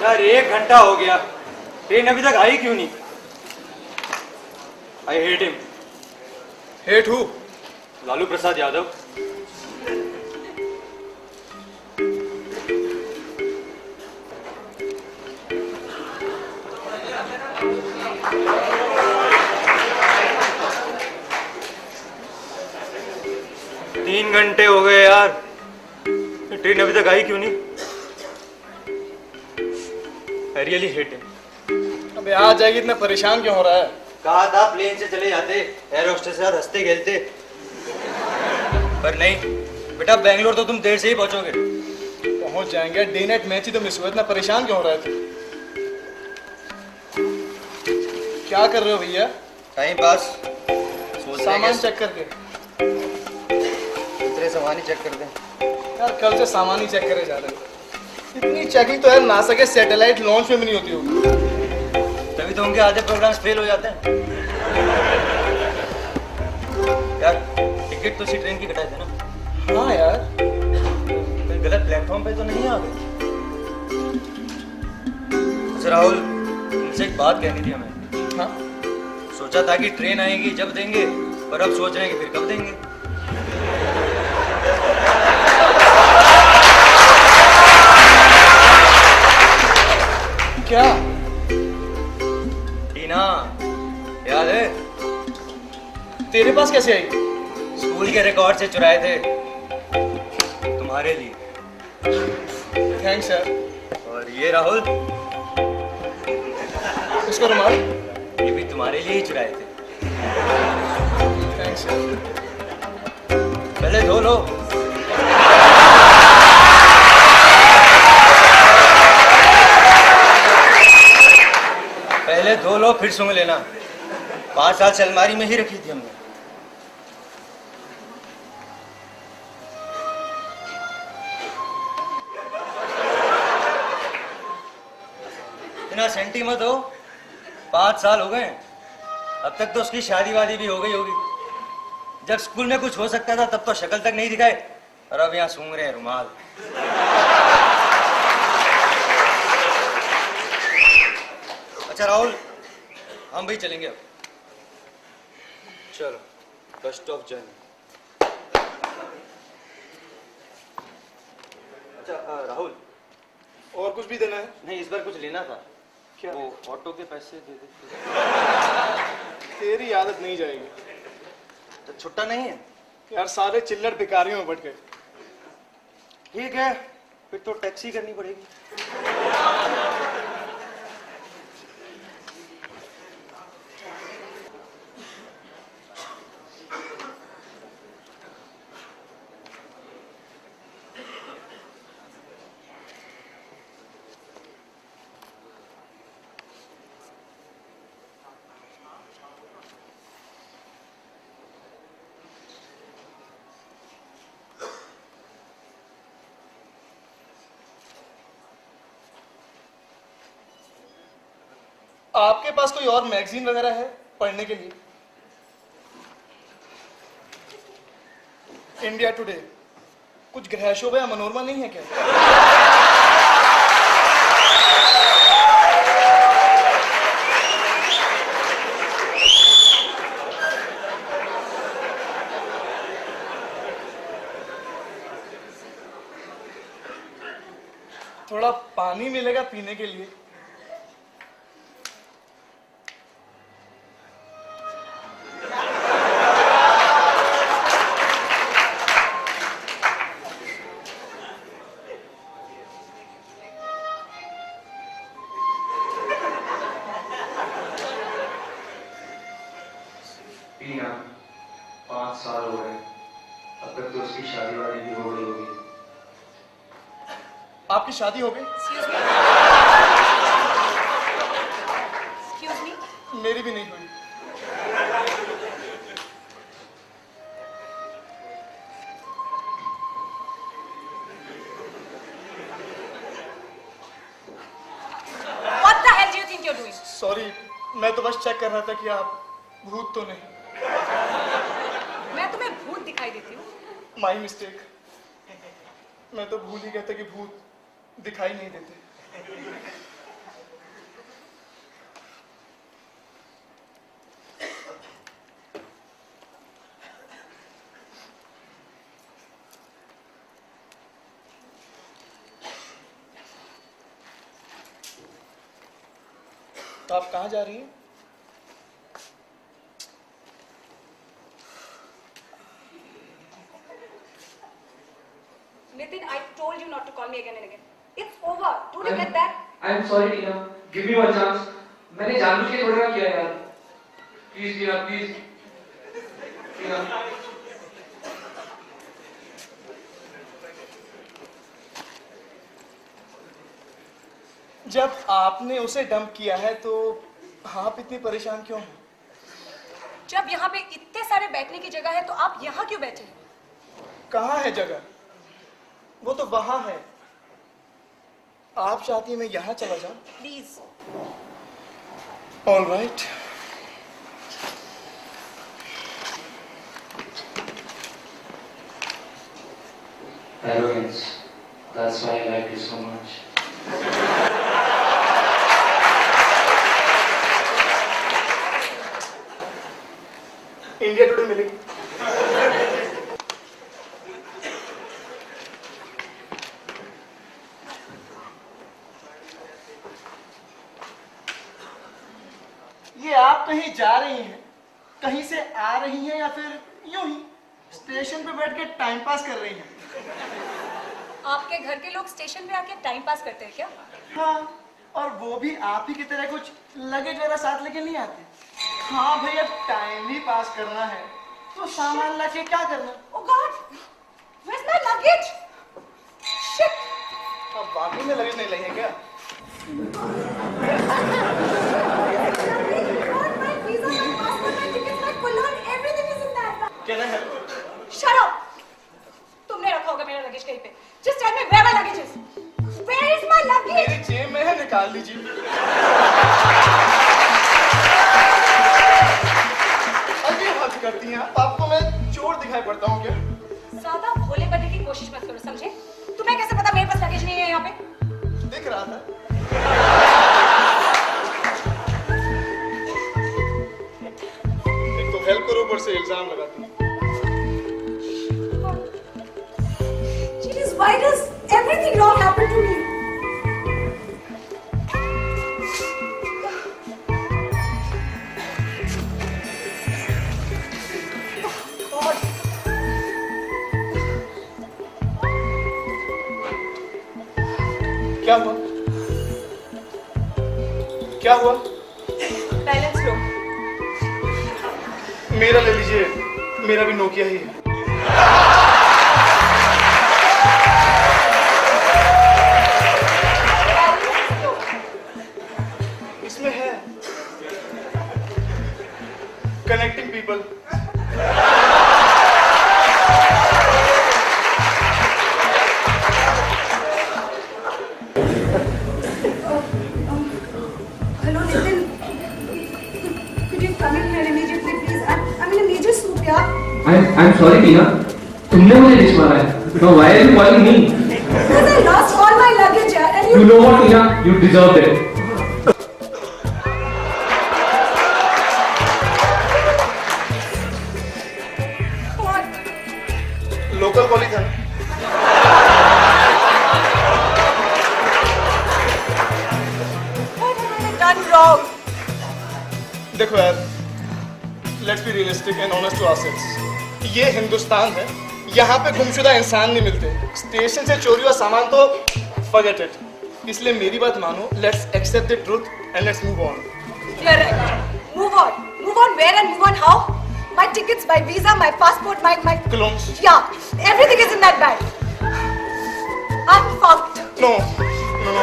यार 1 घंटा हो गया, ट्रेन अभी तक आई क्यों नहीं? I hate him. Hate who? Lalu Prasad Yadav. तीन घंटे हो गए यार, ट्रेन अभी तक आई क्यों नहीं? I really hate him। अबे आ जाएगी, इतना परेशान क्यों हो रहा है? कहा था प्लेन से चले जाते, एयर होस्टेस के साथ हंसते खेलते, पर नहीं बेटा, बेंगलोर तो तुम देर से ही पहुंचोगे। पहुंच जाएंगे, डे नाइट मैच ही तो मिस हुआ, इतना परेशान क्यों हो रहा है तू? क्या कर रहे हो भैया? Time pass. सामान चेक करके। दूसरे सामान ही चेक कर दें। यार कल से सामान ही चेक करे जा रहे हो। इतनी चेकिंग तो यार नासा के सैटेलाइट लॉन्च में भी नहीं होती होगी। तभी तो उनके आधे प्रोग्राम्स फेल हो जाते हैं। यार टिकट तो इसी ट्रेन की कटाए थे ना? हाँ यार। कहीं गलत प्लेटफॉर्म पे तो नहीं आ गए? अच्छा राहुल, तुमसे एक बात कहनी थी हमें। हाँ? सोचा था कि ट्रेन आएगी जब देंगे, पर अब सोच रहे हैं कि फिर कब देंगे। क्या? टीना, याद है? तेरे पास कैसे आई? स्कूल के रिकॉर्ड से चुराए थे, तुम्हारे लिए। थैंक्स यार। और ये राहुल, इसको रुमाल। ये भी तुम्हारे लिए ही चुराए थे। थैंक्स यार। पहले धो लो। पहले धो लो फिर सूंघ लेना। 5 साल से अलमारी में ही रखी थी हमने। इतना सेंटी मत हो, 5 साल हो गए। अब तक तो उसकी शादी वादी भी हो गई होगी। जब स्कूल में कुछ हो सकता था तब तो शक्ल तक नहीं दिखाए, और अब यहाँ सूंघ रहे हैं रुमाल। अच्छा राहुल, हम भी चलेंगे अब। चलो, फर्स्ट ऑफ जर्नी। अच्छा राहुल, और कुछ भी देना है? नहीं इस बार कुछ लेना था। क्या? वो ऑटो के पैसे दे दे। तेरी आदत नहीं जाएगी। तो छुट्टा नहीं है यार, सारे चिल्लर भिखारियों में बट गए। ठीक है, फिर तो टैक्सी करनी पड़ेगी। आपके पास कोई और मैगजीन वगैरह है पढ़ने के लिए? इंडिया टुडे, कुछ ग्रह शोभा या मनोरमा नहीं है क्या? थोड़ा पानी मिलेगा पीने के लिए? टीना, 5 साल हो गए, अब तक तो उसकी शादी वादी भी हो गई होगी। आपकी शादी हो गई? Excuse me? मेरी भी नहीं हुई। What the hell do you think you're doing? Sorry, मैं तो बस चेक कर रहा था कि आप भूत तो नहीं। मैं तुम्हें भूत दिखाई देती हूँ? My mistake. मैं तो भूल ही गया था कि भूत दिखाई नहीं देते। तो आप कहाँ जा रही हैं? Nitin, I told you not to call me again and again. It's over. Don't you get that? I'm sorry, Tina. Give me one chance. मैंने जानबूझ के थोड़ा ना किया यार. Please, Tina, please. Tina. जब आपने उसे डंप किया है तो आप इतनी परेशान क्यों हैं? जब यहाँ पे इतने सारे बैठने की जगह है तो आप यहाँ क्यों बैठे हैं? कहाँ है जगह? वो तो वहां है। आप चाहती हैं मैं यहाँ चला जाऊं? Please. All right. Arrogance. That's why I like you so much. India today मिलेगी। ये आप कहीं जा रही हैं, कहीं से आ रही हैं या फिर यूं ही स्टेशन पे बैठ के टाइम पास कर रही हैं? आपके घर के लोग स्टेशन पे आके टाइम पास करते हैं क्या? हाँ, और वो भी आप ही की तरह कुछ लगेज वगैरह साथ लेके नहीं आते। हाँ भैया, टाइम ही पास करना है तो सामान लाके क्या करना? Oh God! Where's my luggage? Shit! अब वाकई में लगेज नहीं लगे क्या? My visa, my passport, my tickets, my cologne, everything is in that bag. Can I help? Shut up! तुमने रखा होगा मेरा लगेज कहीं पे. Just tell me where my luggage is. Where is my luggage? मेरी जेब में है, निकाल लीजिए। अभी हद करती हैं आप। आपको मैं चोर दिखाई पड़ता हूँ क्या? ज्यादा भोले बनने की कोशिश मत करो, समझे? तुम्हें कैसे पता मेरे पास लगेज नहीं है यहाँ पे? दिख रहा था। एक तो हेल्प करो, ऊपर से इल्जाम लगाती हैं। Jeez, why does everything wrong happen to me? God. क्या हुआ? क्या हुआ? बैलेंस लो। मेरा ले लीजिए, मेरा भी नोकिया ही है। इसमें है connecting people. Hello, Nitin. Could you come in here immediately, please? I'm in a major soup, yeah. I'm sorry, Tina. तुमने मुझे डिच मारा है. No, why are you calling me? Because I lost all my luggage, yeah, and You know what, Tina? You deserved it. What? Local college है। What have I done wrong? देखो यार, let's be realistic and honest to ourselves. ये हिंदुस्तान है, यहाँ पे गुमशुदा इंसान नहीं मिलते। स्टेशन से चोरी हुआ सामान तो फॉरगेट इट। इसलिए मेरी बात मानो, let's accept the truth and let's move on. You're right. Move on. Move on where and move on how? My tickets, my visa, my passport, my... Clones? Yeah, everything is in that bag. I'm fucked. No, no, no.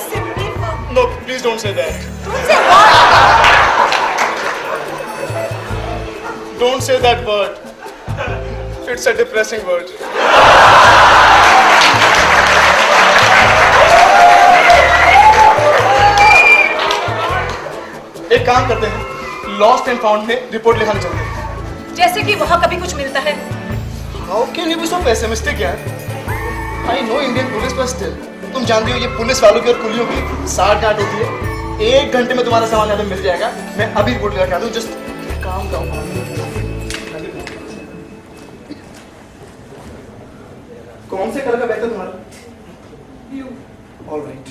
Simply fucked. No, please don't say that. Don't say what? Don't say that word. It's a depressing word. एक काम करते हैं, lost and found में report लिखाने चलते हैं। जैसे कि वहाँ कभी कुछ मिलता है। How can you be so pessimistic यार? I know Indian police but still, तुम जानती हो ये पुलिस वालों की और कुलियों की साठ गांठ होती है। 1 घंटे में तुम्हारा सामान यहाँ पे मिल जाएगा। मैं अभी रिपोर्ट लगा के आता हूँ, जस्ट काम डाउन। कौन से कलर का बैग था तुम्हारा? ब्लू। All right.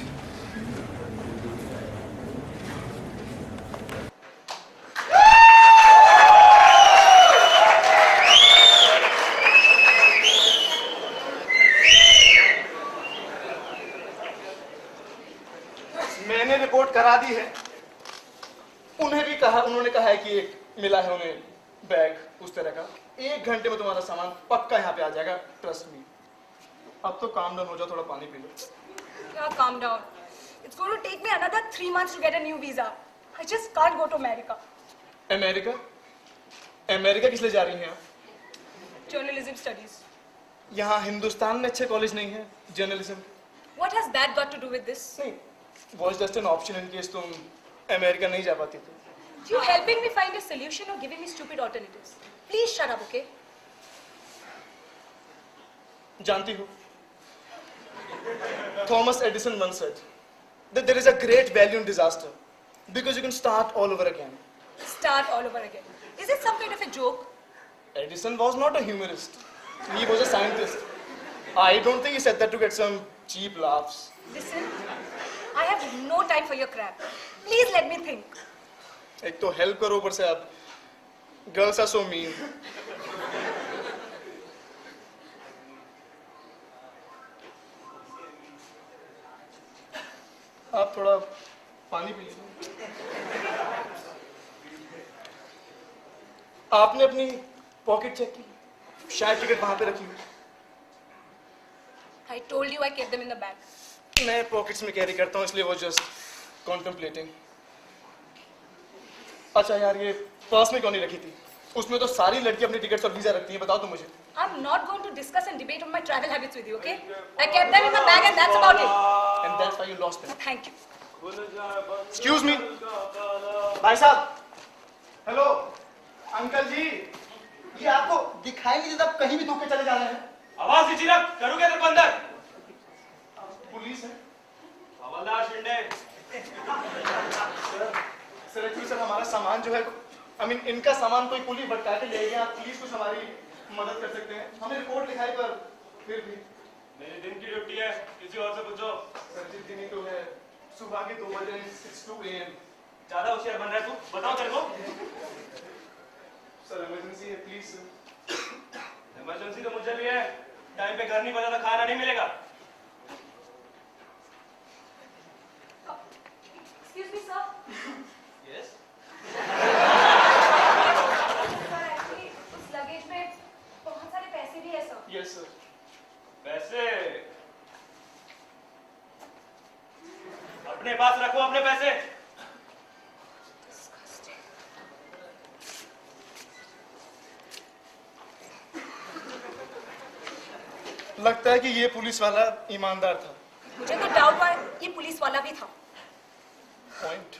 मैंने रिपोर्ट करा दी है। उन्होंने कहा है कि एक मिला है उन्हें बैग उस तरह का। 1 घंटे में तुम्हारा सामान पक्का यहाँ पे आ जाएगा, ट्रस्ट मी। अब तो काम डाउन हो जाओ, थोड़ा पानी P low. Yeah, calm down. It's going to take me another 3 months to get a new visa. I just can't go to America. America? America किस लिए जा रही हैं आप? Journalism studies. यहाँ हिंदुस्तान में अच्छे कॉलेज नहीं है journalism? What has that got to do with this? नहीं, was just an option in case तुम अमेरिका नहीं जा पाती तो। You helping me find a solution or giving me stupid alternatives? Please shut up, okay? जानती हो, Thomas Edison once said that there is a great value in disaster because you can start all over again. Start all over again. Is it some kind of a joke? Edison was not a humorist. He was a scientist. I don't think he said that to get some cheap laughs. Listen, I have no time for your crap. Please let me think. एक तो help करो, ऊपर से आप girls are so mean. आप थोड़ा पानी P लीजिए। आपने अपनी पॉकेट चेक की? शायद टिकट वहां पे रखी हुई। I told you I kept them in the bag. मैं पॉकेट्स में कैरी करता हूँ, इसलिए वो जस्ट कॉन्टेम्पलेटिंग। अच्छा यार, ये पर्स में क्यों नहीं रखी थी? उसमें तो सारी लड़की अपनी टिकट्स और वीजा रखती हैं, बताओ तो मुझे। I'm not going to discuss and debate on my travel habits with you, okay? I kept them in the bag and that's about it. And that's why you lost them. Thank you. Excuse me, भाई साहब। Hello uncle जी, ये आपको दिखाई नहीं देता आप कहीं भी धोखे चले जा रहे हैं? आवाज दीजिए ना, करूँ क्या तेरे को अंदर? पुलिस है हवलदार शिंदे। सर एक्चुअली सर हमारा सामान जो है, आई मीन इनका सामान कोई पुलिस भटका के ले गया। आप प्लीज कुछ हमारी मदद कर सकते हैं? हमने रिपोर्ट लिखाई पर फिर भी। मेरी दिन की ड्यूटी है, किसी और से पूछो। सर जी दिन ही तो है, सुबह के 2 बजे 6 AM। ज्यादा होशियार बन रहा है तू, बताओ तेरे को। सर इमरजेंसी है, प्लीज सर। इमरजेंसी तो मुझे भी है, टाइम पे घर नहीं बचा तो खाना नहीं मिलेगा। Excuse me, sir. Yes? Sir, actually, उस लगेज में बहुत सारे पैसे भी है, sir. Yes sir. पैसे अपने पास रखो, अपने पैसे। लगता है कि ये पुलिस वाला ईमानदार था। मुझे तो डाउट हुआ ये पुलिस वाला भी था। पॉइंट।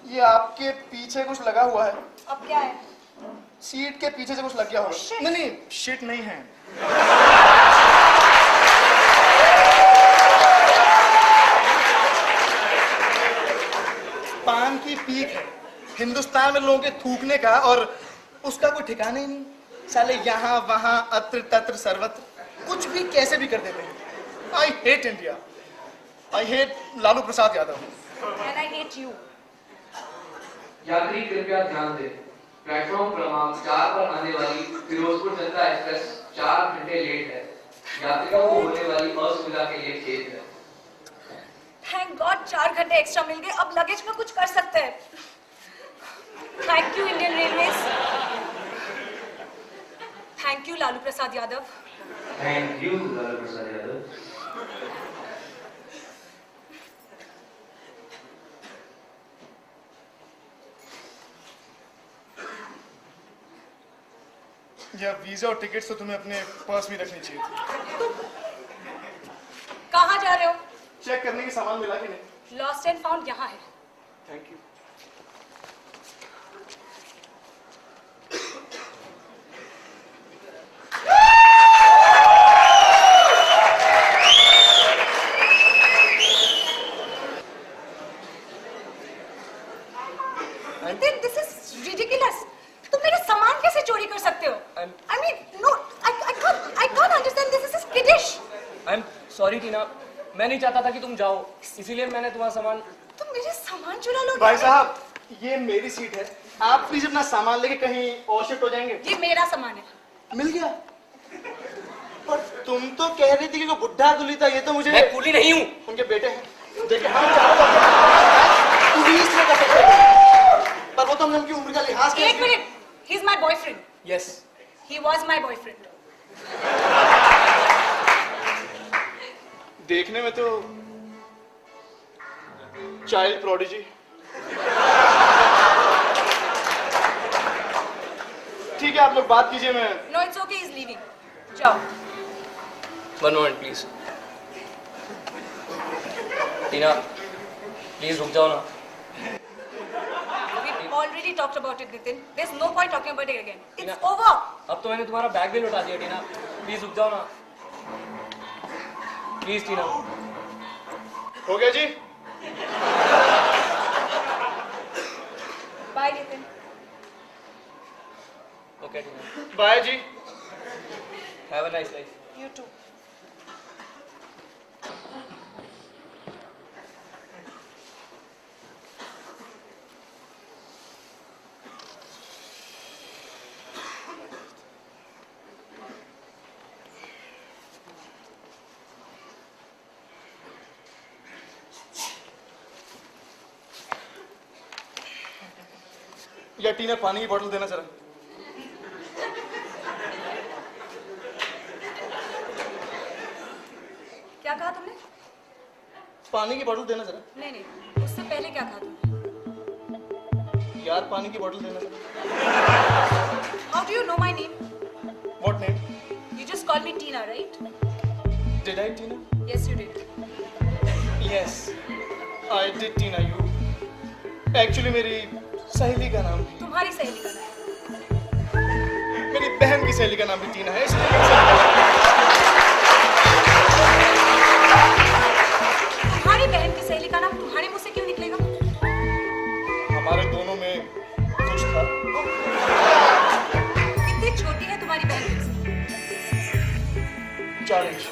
ये आपके पीछे कुछ लगा हुआ है। अब क्या है? सीट के पीछे से कुछ लग गया होगा। Shit. नहीं नहीं, शिट नहीं है। पान की पीक है। हिंदुस्तान में लोगों के थूकने का और उसका कोई ठिकाना ही नहीं। साले यहाँ वहाँ अत्र तत्र सर्वत्र कुछ भी कैसे भी कर देते हैं। I hate India. I hate Lalu Prasad Yadav. And I hate you. यात्री कृपया ध्यान दें, प्लेटफॉर्म क्रमांक 4 पर आने वाली फिरोजपुर जनता एक्सप्रेस 4 घंटे लेट है। यात्रियों को होने वाली असुविधा के लिए खेद है। Thank God 4 घंटे एक्स्ट्रा मिल गए, अब लगेज में कुछ कर सकते हैं। Thank you Indian Railways. Thank you Lalu Prasad Yadav. Thank you Lalu Prasad Yadav. या वीजा और टिकट तो तुम्हें अपने पर्स में रखनी चाहिए थी। कहाँ जा रहे हो? चेक करने की सामान मिला कि नहीं? लॉस्ट एंड फाउंड यहाँ है। Thank you. This is ridiculous. तुम मेरा सामान कैसे चोरी कर सकते मैं नहीं चाहता था कि तुम जाओ, इसीलिए मैंने तुम्हारा सामान। तुम मेरे सामान चुरा लोगे? भाई साहब, ये मेरी सीट है, आप प्लीज अपना सामान लेके कहीं और शिफ्ट हो जाएंगे। ये मेरा सामान है। मिल गया? पर तुम तो कह रही थी कि वो बुढ़ा दूल्ही था, ये तो मुझे। मैं कूली नहीं हूँ। उनके बेटे हैं। देखिए हम चारों पुलिस में कर सकते हैं, पर वो तो हमने उनकी उम्र का लिहाज किया। एक minute, he is my boyfriend. Yes, he was my boyfriend. देखने में तो चाइल्ड प्रोडिजी। ठीक है, आप लोग बात कीजिए। मैं no it's okay, he is leaving. जाओ। One moment please. Tina please रुक जाओ ना। We've already talked about it, Nitin. There's no point talking about it again. It's Tina. over. अब तो मैंने तुम्हारा बैग भी लौटा दिया टीना, प्लीज रुक जाओ ना, प्लीज टीना। हो गया जी। Bye, Nitin. Okay Tina, bye जी। Have a nice life. You too. या टीना पानी की बोतल देना जरा। क्या कहा तुमने? पानी की बोतल देना जरा। नहीं नहीं, उससे पहले क्या कहा तुमने? यार पानी की बोतल देना जरा। How do you know my name? What name? You just called me Tina, right? Did I, Tina? Yes, you did. Yes, I did, Tina. You actually मेरी सहेली का नाम भी, तुम्हारी सहेली का नाम। मेरी बहन की सहेली का नाम भी टीना है, इसलिए मेरी सहेली का नाम। तुम्हारी बहन की सहेली का नाम तुम्हारे मुंह से क्यों निकलेगा? हमारे दोनों में कुछ था। कितनी छोटी है तुम्हारी बहन मुझसे? 4 इंच।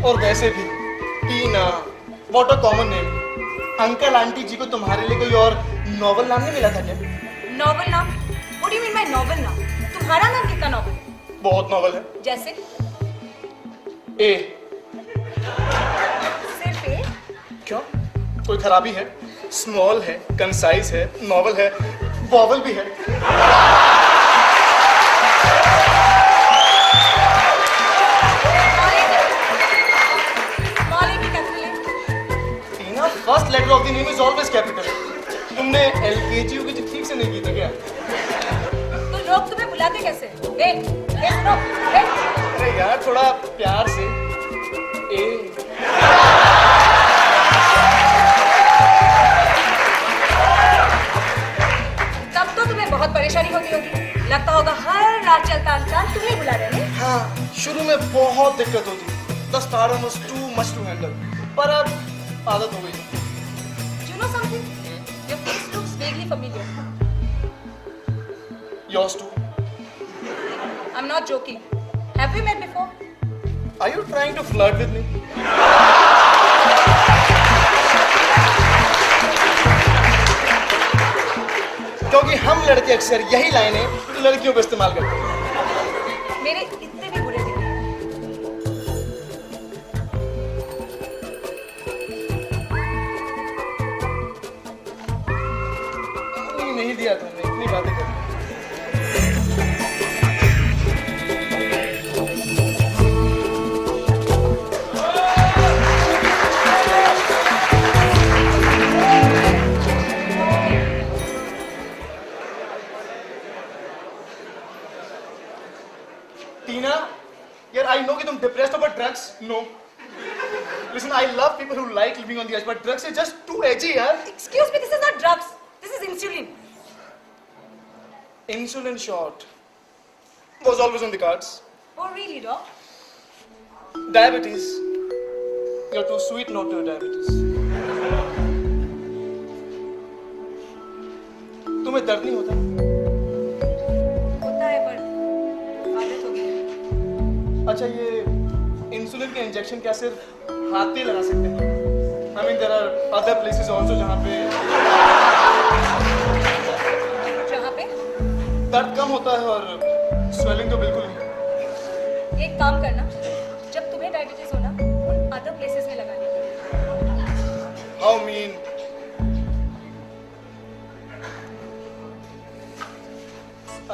और वैसे भी Tina, what a common name. Uncle aunty जी को तुम्हारे लिए कोई और नॉवल नाम नहीं मिला था क्या? नॉवल नाम? What do you mean by novel नाम? तुम्हारा नाम कितना नॉवल है? बहुत नॉवल है। जैसे? ए। सिर्फ ए? क्यों? कोई खराबी है? स्मॉल है, कंसाइज है, नॉवल है, वॉवल भी है। Tina, first letter of the name is always capital. तुमने एलकेजी यूकेजी ठीक से नहीं की था क्या? तो लोग तुम्हें बुलाते कैसे? ए, सुनो, ए। अरे यार थोड़ा प्यार से। ए। तब तो तुम्हें बहुत परेशानी होती होगी। लगता होगा हर रात चलता इंसान तुम्हें बुला रहे हैं। हाँ, शुरू में बहुत दिक्कत होती। The stardom was too much to handle, पर अब आदत हो गई। You know something? Your face looks vaguely familiar. Yours too. I'm not joking. Have we met before? Are you trying to flirt with me? क्योंकि हम लड़के अक्सर यही लाइनें लड़कियों पे इस्तेमाल करते हैं। मेरे इतने भी बुरे दिन नहीं। नहीं दिया तुमने, इतनी बातें कर। टीना, यार I know कि तुम depressed हो but drugs no. Listen, I love people who like living on the edge, but drugs is just too edgy, यार. Excuse me, this is not drugs. This is insulin. Insulin shot was always on the cards. Oh really, doc? Diabetes. You're too sweet not to have diabetes. तुम्हें दर्द नहीं होता? होता है पर आदत हो गई है। अच्छा, ये इंसुलिन के इंजेक्शन क्या सिर्फ हाथ पे लगा सकते हैं? I mean there are other places also जहाँ पे दर्द कम होता है और स्वेलिंग तो बिल्कुल नहीं। एक काम करना, जब तुम्हें डायबिटीज हो ना, उन अदर प्लेसेस में लगानी। How mean?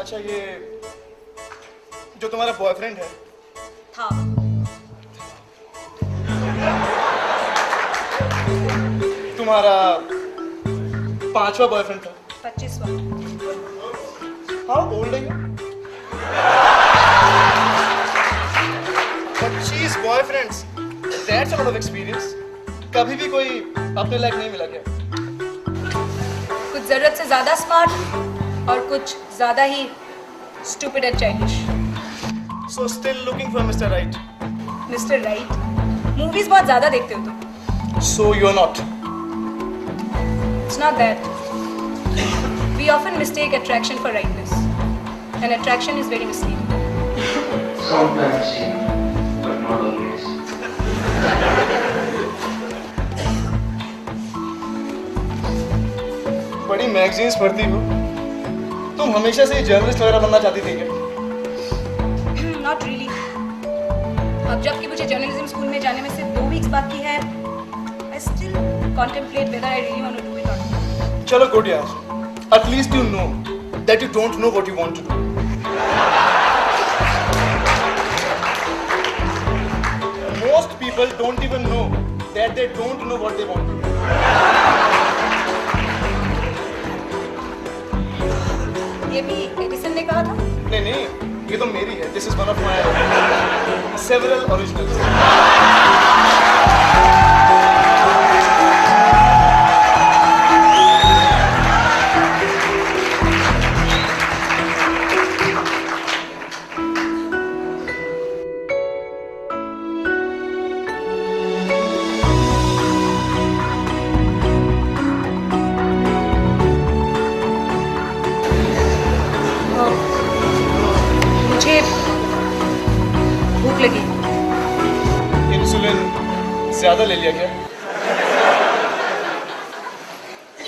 अच्छा, ये जो तुम्हारा बॉयफ्रेंड है था। तुम्हारा 5वां बॉयफ्रेंड था? 25वां। हाउ ओल्ड है? 25 boyfriends, that's a lot of experience. कभी भी कोई अपने लायक नहीं मिला क्या? कुछ जरूरत से ज्यादा स्मार्ट और कुछ ज्यादा ही stupid and childish. So still looking for Mr. Right? Mister right, movies बहुत ज्यादा देखते हो तुम। So you're not? It's not that. We often mistake attraction for rightness, and attraction is very misleading. Sometimes, but not always. बड़ी magazines पढ़ती हो तुम, हमेशा से जर्नलिस्ट वगैरह बनना चाहती थी क्या? Not really. अब जबकि मुझे जर्नलिज्म स्कूल में जाने में सिर्फ 2 वीक्स बाकी है, I still contemplate whether I really want to do it or not. चलो गुड यार, at least you know that you don't know what you want to do. Most people don't even know that they don't know what they want to do. ये भी Edison ने कहा था। नहीं नहीं, ये तो मेरी है. This is one of my several originals. मुझे भूख लगी। इंसुलिन ज्यादा ले लिया क्या?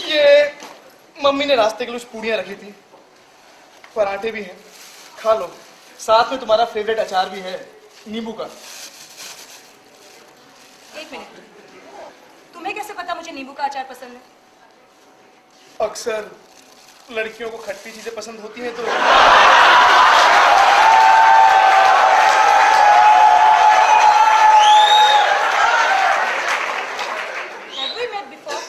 ये मम्मी ने रास्ते के लिए कुछ पूड़ियाँ रखी थी, पराठे भी हैं, खा लो. साथ में तुम्हारा फेवरेट अचार भी है, नींबू का. एक मिनट, तुम्हें कैसे पता मुझे नींबू का अचार पसंद है? अक्सर लड़कियों को खट्टी चीजें पसंद होती हैं तो Have we met before?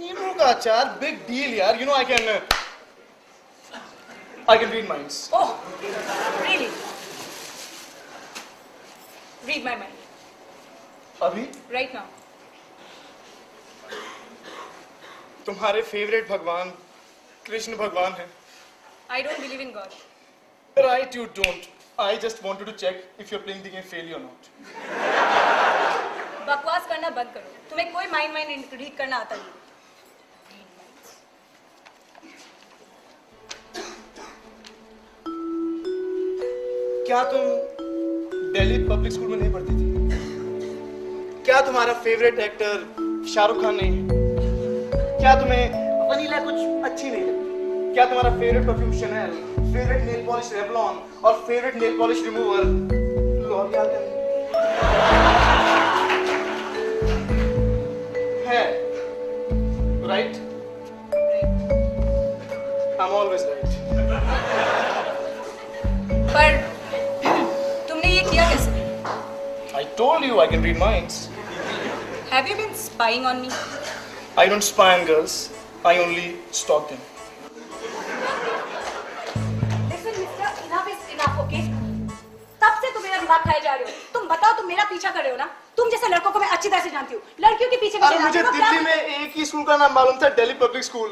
नींबू का अचार बिग डील यार. You know I can read minds. Oh, really? Read my mind अभी right now. तुम्हारे फेवरेट भगवान कृष्ण भगवान हैं. I don't believe in God. Right, you don't. I just wanted to check if you're playing the game fairly or not. बकवास करना बंद करो. तुम्हें कोई माइंड रीड करना आता नहीं. क्या तुम दिल्ली पब्लिक स्कूल में नहीं पढ़ती थी? क्या तुम्हारा फेवरेट एक्टर शाहरुख खान नहीं है? क्या तुम्हें वनीला कुछ अच्छी नहीं लगती? क्या तुम्हारा favourite perfume Chanel, favourite nail polish Revlon और favourite nail polish remover L'Oreal है? Right? I am always right. पर तुमने ये किया कैसे? I told you I can read minds. Have you been spying on me? I don't spy on girls. I only stalk them. Listen, Mister, enough is enough, okay? तब से तुम मेरा दिमाग खाए जा रहे हो. तुम बताओ, तुम मेरा पीछा कर रहे हो ना? तुम जैसे लड़कों को मैं अच्छी तरह से जानती हूँ. लड़कियों के पीछे अरे मुझे दिल्ली में एक ही स्कूल का नाम मालूम था, Delhi public school.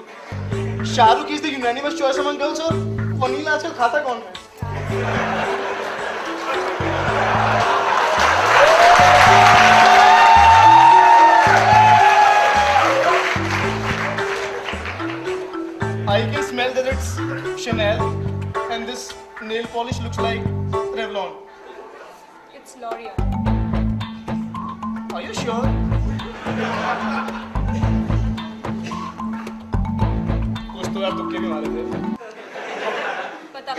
Shahrukh is the unanimous choice among girls और वनीला आजकल खाता कौन है? I can smell that it's Chanel, and this nail polish looks like Revlon. It's L'Oreal. Are you sure? कुछ तो यार तुक्के भी मारे थे। पता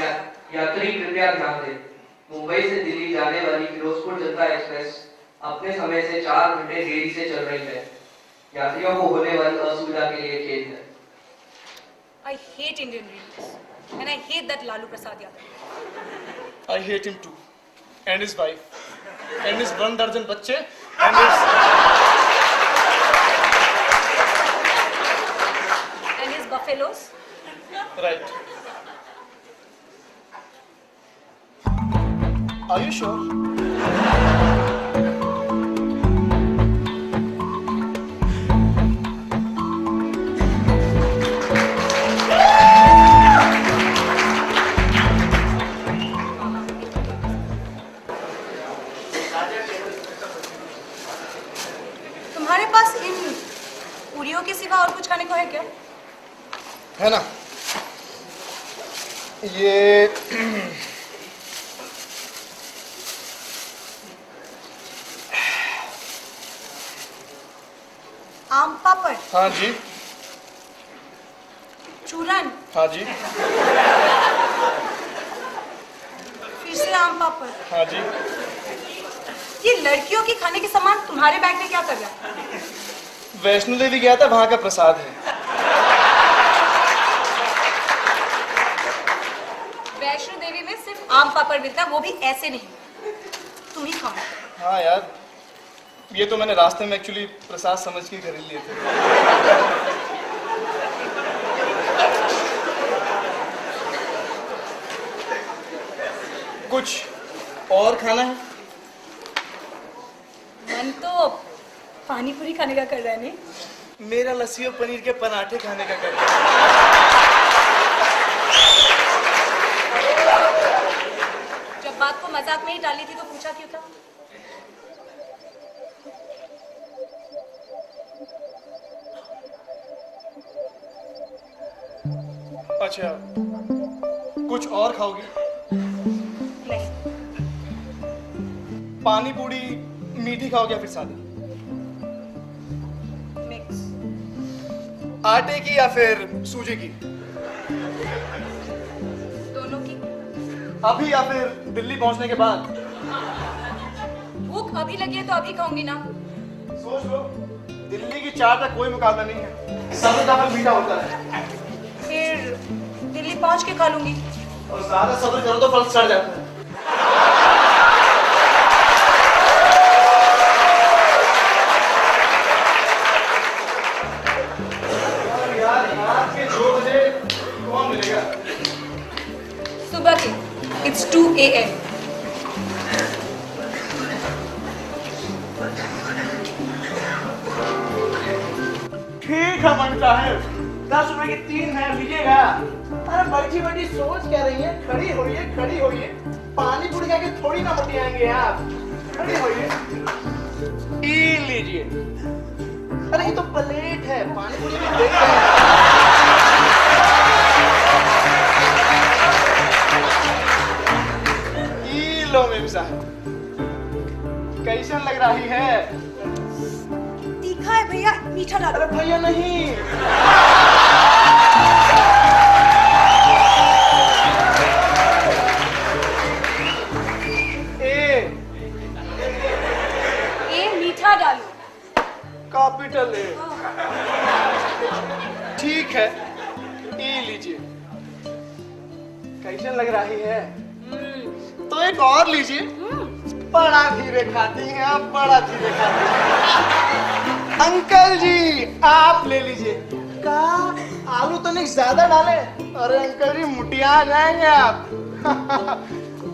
यात्री कृपया ध्यान दें, मुंबई से दिल्ली जाने वाली फिरोजपुर जनता एक्सप्रेस अपने समय से 4 घंटे देरी से चल रही है। यात्रियों को होने वाली असुविधा के लिए खेद है। I hate Indian Railways, and I hate that Lalu Prasad Yadav. I hate him too, and his wife, and his 1 dozen बच्चे, And his buffaloes. right. Are you sure? तुम्हारे पास इन पूरियों के सिवा और कुछ खाने को है क्या? है ना, ये आम पापड़, हाँ जी, चूरन, हाँ जी, फिर से आम पापड़। हाँ जी। ये लड़कियों के खाने के सामान तुम्हारे बैग में क्या कर रहा है? वैष्णो देवी गया था, वहां का प्रसाद है। वैष्णो देवी में सिर्फ आम पापड़ मिलता है, वो भी ऐसे नहीं। तुम ही खाओ। हाँ यार, ये तो मैंने रास्ते में एक्चुअली प्रसाद समझ के खरीद लिए थे। कुछ और खाना है? मन तो पानी पूरी खाने का कर रहा है नहीं? मेरा लस्सी और पनीर के पराठे खाने का कर रहा है। जब बात को मजाक में ही डाली थी तो पूछा क्यों था? अच्छा, कुछ और खाओगी? नहीं। पानी पूरी मीठी खाओगे या फिर सादी? मिक्स। आटे की या फिर सूजी की? दोनों की। अभी या फिर दिल्ली पहुंचने के बाद? भूख अभी लगी है तो अभी खाऊंगी ना। सोच लो, दिल्ली की चाट का कोई मुकाबला नहीं है, सब का फल मीठा होता है। फिर दिल्ली पहुंच के खा लूंगी। और ज्यादा सब्र करो तो फल सड़ जाता है। यार, रात के 2 बजे कौन मिलेगा? सुबह के। It's 2 AM. ठीक है मन साहब, 10 रुपए की 3 है, लीजिएगा। अरे बैठी बैठी सोच क्या रही है? खड़ी होइए, खड़ी होइए। पानी पूरी खा के थोड़ी ना मोटी आएंगे आप। खड़ी होइए, ई लीजिए। अरे ये तो प्लेट है, पानी पूरी भी देख रहे हैं। ई लो मेम साहब, कैसन लग रही है? तीखा है भैया, मीठा डालो। अरे भैया नहीं, ए मीठा डालो। Capital A. ठीक है, ई लीजिए। कैसन लग रही है? तो एक और लीजिए। बड़ा धीरे खाती हैं आप, बड़ा धीरे खाती हैं। अंकल जी आप ले लीजिए। का आलू तो नहीं ज्यादा डाले? अरे अंकल जी मुटिया आ जाएंगे आप।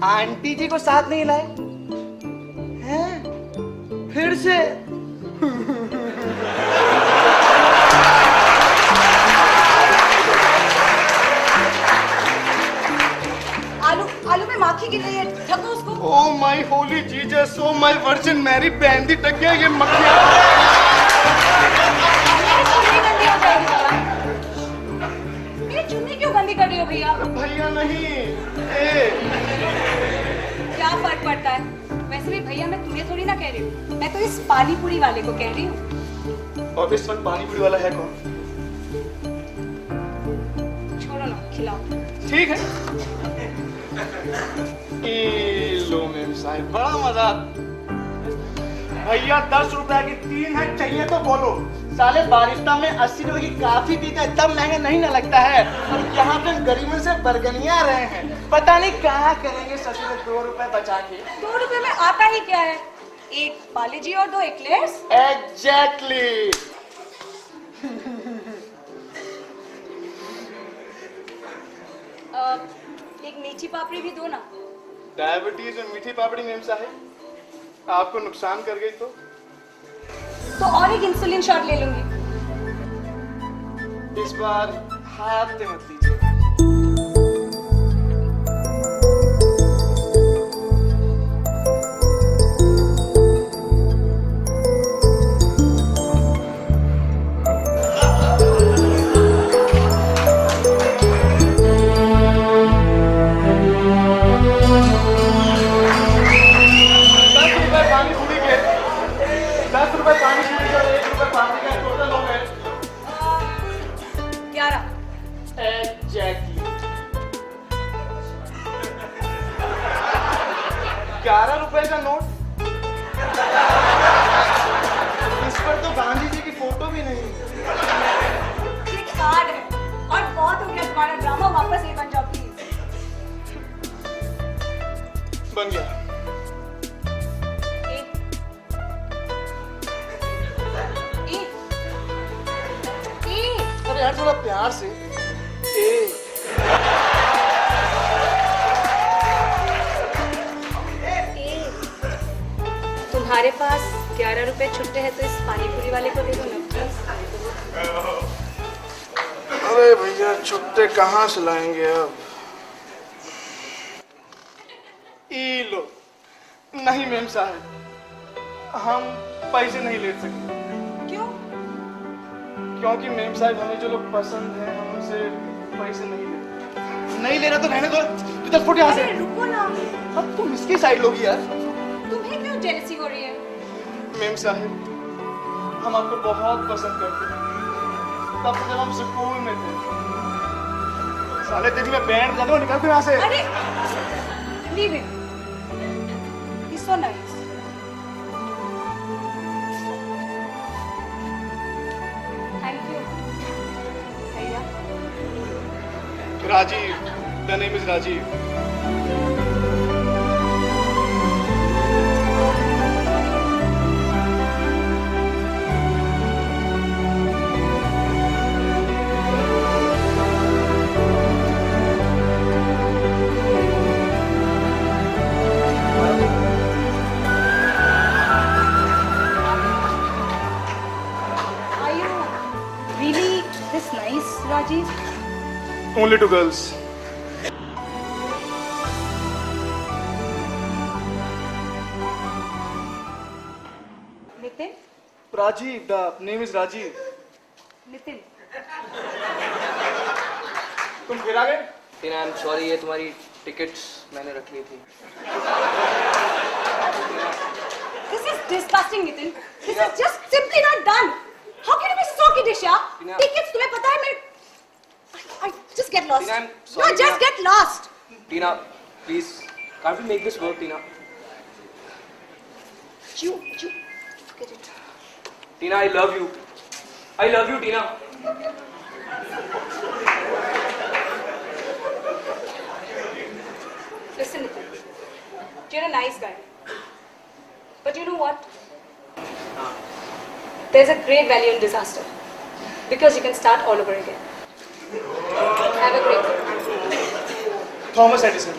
आंटी जी को साथ नहीं लाए हैं? फिर से आलू आलू में माखी गिर रही है, ढको उसको। Oh my holy Jesus, oh my virgin Mary, बैंडी टक गया ये मक्खियां। मेरी चुन्नी गंदी हो जाएगी बाबा। मेरी भी कर रही हो भैया? भैया नहीं, ए। क्या फर्क पड़ता है? वैसे भी भैया मैं तुम्हें थोड़ी ना कह रही हूँ, मैं तो इस पानी पूरी वाले को कह रही हूँ। और इस वक्त पानी पूरी वाला है कौन? छोड़ो ना, खिलाओ। ठीक है। ए लो मेम साहब, बड़ा मजा। भैया 10 रुपए की 3 है, चाहिए तो बोलो। साले बारिस्ता में 80 रुपए की काफी पीते हैं, तब महंगा नहीं ना लगता है। और यहाँ पे गरीबों से बरगनिया रहे हैं, पता नहीं कहाँ करेंगे ससुर 2 रुपए बचा के। 2 रुपए में आता ही क्या है? एक पार्ले-जी और 2 एक्लेयर्स। एग्जैक्टली। एक मीठी पापड़ी भी दो ना। डायबिटीज और मीठी पापड़ी मेम साहब आपको नुकसान कर गई तो और एक इंसुलिन शॉट ले लूंगी। इस बार हाथ पे मत लीजिए। Exactly. 11 रुपए का नोट। इस पर तो गांधी जी की फोटो भी नहीं। ये कार्ड है और बहुत हो गया तुम्हारा ड्रामा, वापस ये बन जाओ प्लीज। बन गया। अरे यार थोड़ा प्यार से। तुम्हारे पास 11 रुपए छुट्टे हैं तो इस पानीपुरी वाले को दे दो ना प्लीज। अरे भैया छुट्टे कहाँ से लाएंगे अब? ई लो। नहीं मेम साहब, हम पैसे नहीं ले सकते। क्यों? क्योंकि मेम साहब हमें जो लोग पसंद हैं हम उनसे पैसे नहीं लेते। नहीं ले रहा तो रहने दो, तू 10 फुट यहाँ से। अरे रुको ना, अब तुम इसकी साइड लोगी यार। तुम्हें क्यों जेलसी हो रही है? मेम साहब हम आपको बहुत पसंद करते हैं, तब जब हम स्कूल में थे। साले तेरी मैं बैंड बजा दूं, निकल तू यहाँ से। अरे leave it, he is so nice. Thank you भैया। Rajeev, the name is Rajeev. Are you really this nice, Rajiv? Only to girls. Nitin? Rajiv, the name is Rajiv. Nitin. तुम फिर आ गए? टीना आई एम सॉरी, ये तुम्हारी टिकट्स मैंने रख ली थी। This is disgusting, Nitin. This is just simply not done. How can you be so kiddish, yeah? Tina. Tickets तुम्हें पता है मैं I just get lost. Tina, I'm sorry, No, just Tina. get lost. Tina please, can't we make this work, Tina? You forget it. Tina I love you. I love you, Tina. Listen, Nitin. You're a nice guy. But you know what? There's a great value in disaster. Because you can start all over again. Have a great day. Thomas Edison.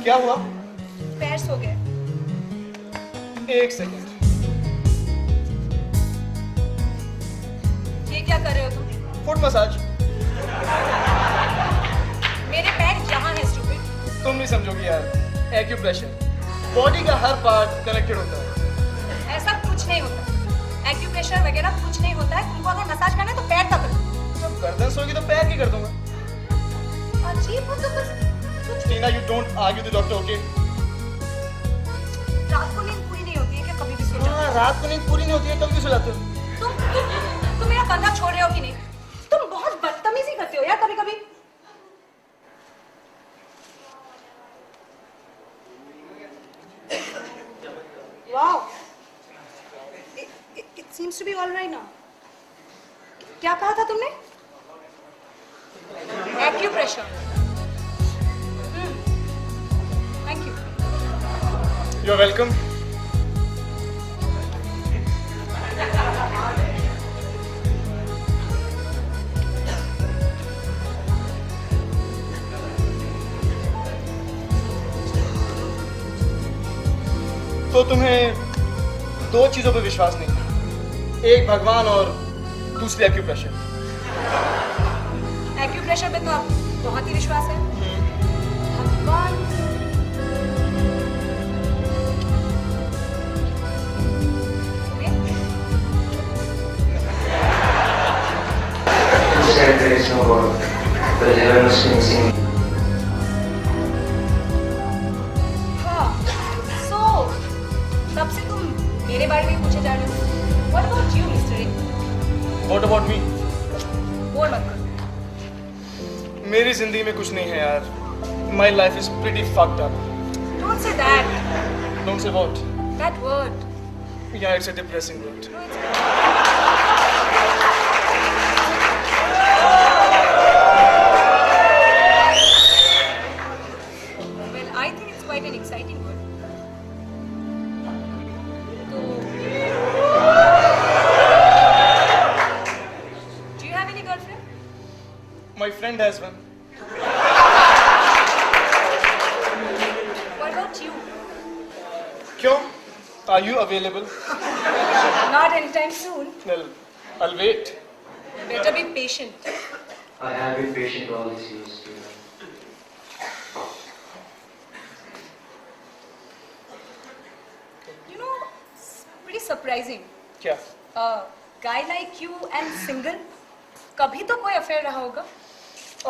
क्या हुआ? पैर सो गए। एक second. क्या कर रहे हो तुम? Foot massage. मेरे पैर यहाँ है स्टूपिड। तुम नहीं समझोगी यार। एक्यूप्रेशर, बॉडी का हर पार्ट कनेक्टेड होता है। ऐसा कुछ नहीं होता, एक्यूप्रेशर वगैरह कुछ नहीं होता है। तुमको अगर मसाज करना है तो पैर का करो। जब गर्दन सोगी तो पैर की कर दूंगा। अजीब हो तो कुछ टीना, you don't argue the doctor, okay? रात को नींद पूरी नहीं होती है क्या? कभी भी सो जाओ। हाँ, रात को नींद पूरी नहीं होती है, कभी भी सो जाते हो। तुम मेरा कंधा छोड़ रहे हो कि नहीं? तुम बहुत बदतमीजी करते हो यार कभी कभी। Wow, it seems to be all right now. क्या कहा था तुमने? Acupressure. Thank you. You're welcome. तो तुम्हें दो चीजों पे विश्वास नहीं है, एक भगवान और दूसरी एक्यूप्रेशर। एक्यूप्रेशर पे तो आप बहुत ही विश्वास है। भगवान, said there is no God. The devil must be missing. हाँ, so तब से तुम मेरे बारे में पूछे जा रहे हो। What about you, Mr. A? What about me? बोल मत करो। मेरी जिंदगी में कुछ नहीं है यार। My life is pretty fucked up. Don't say that. Don't say what? That word. Yeah, it's a depressing word. No, it's well, I think it's quite an exciting word. Do you have any girlfriend? My friend has one. What about you? क्यों? Are you available? Not anytime soon. Well, I'll wait. Better be patient. I have been patient all these years. Tina. You know, it's pretty surprising. क्या? A guy like you and single. कभी तो कोई affair रहा होगा?